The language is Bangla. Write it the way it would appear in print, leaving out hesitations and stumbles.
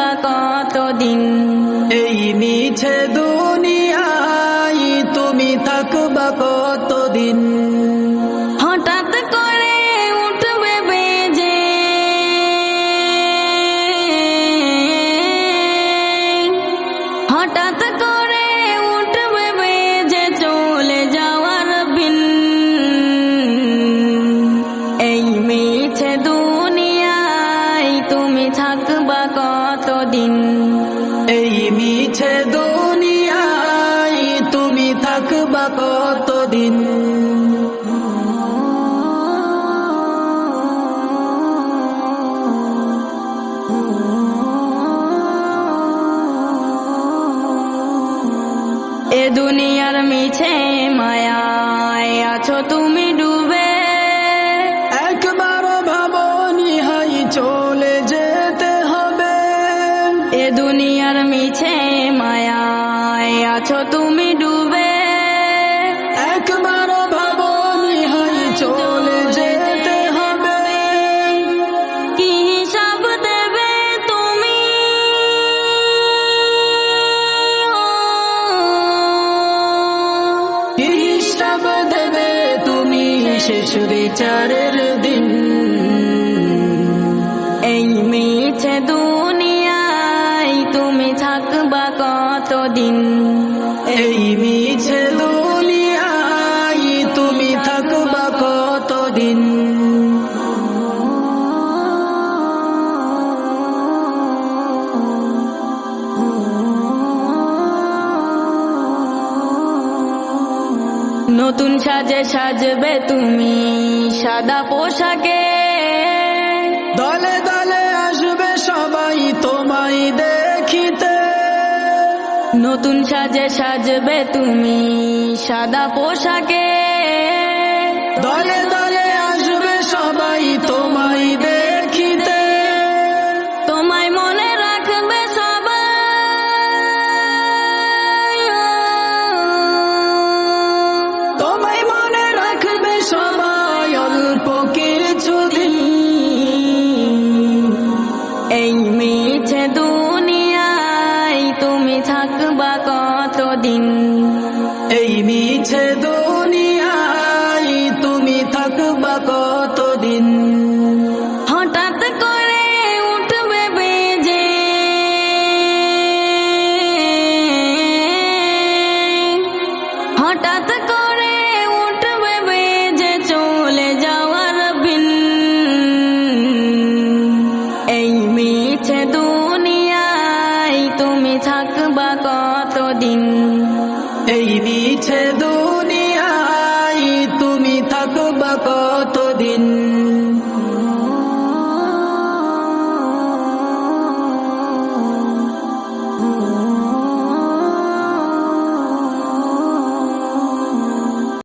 থাকবা কতদিন? এই মিছে দুনিয়ায় তুমি থাকবা কতদিন? হঠাৎ করে উঠবে বেজে হঠাৎ করে উঠবে বেজে চলে যাওয়ার বিন। এই মিছে দুনিয়ায় তুমি থাকবা কতদিন? এই মিছে দুনিয়ায় তুমি থাকবা কতদিন? এ দুনিয়ার মিছে মায়ায় আছো তুমি ডুবে, একবার ভাবনি হাই চলে যেতে হবে। এ দুনিয়ার মিছে মায়ায় আছো তুমি ডুবে, একবার ভাবনি হাই চলে যেতে হবে। কি হিসাব দেবে তুমি? কি হিসাব দেবে তুমি শেষ বিচারের দিন? এই মিছে দুনিয়ায় তুমি থাকবা কতদিন? এই মিছে দুনিয়ায় তুমি থাকবা কতদিন? নতুন সাজে সাজবে তুমি সাদা পোশাকে, দলে দলে আসবে সবাই তোমায় দেখিতে। নতুন সাজে সাজবে তুমি সাদা পোশাকে, দলে দলে আসবে সবাই তোমায় দেখিতে। তোমায় মনে রাখবে সবাই, তোমায় মনে রাখবে সবাই অল্প কিছুদিন। এই মিছে দুনিয়ায় তুমি থাকবা কতদিন? এই মিছে দুনিয়ায় তুমি থাকবা কতদিন? হঠাৎ করে উঠবে বেজে হঠাৎ করে উঠবে বেজে চলে যাওয়ার বিন। এই মিছে দুনিয়ায় তুমি থাকবা কতদিন? এই মিছে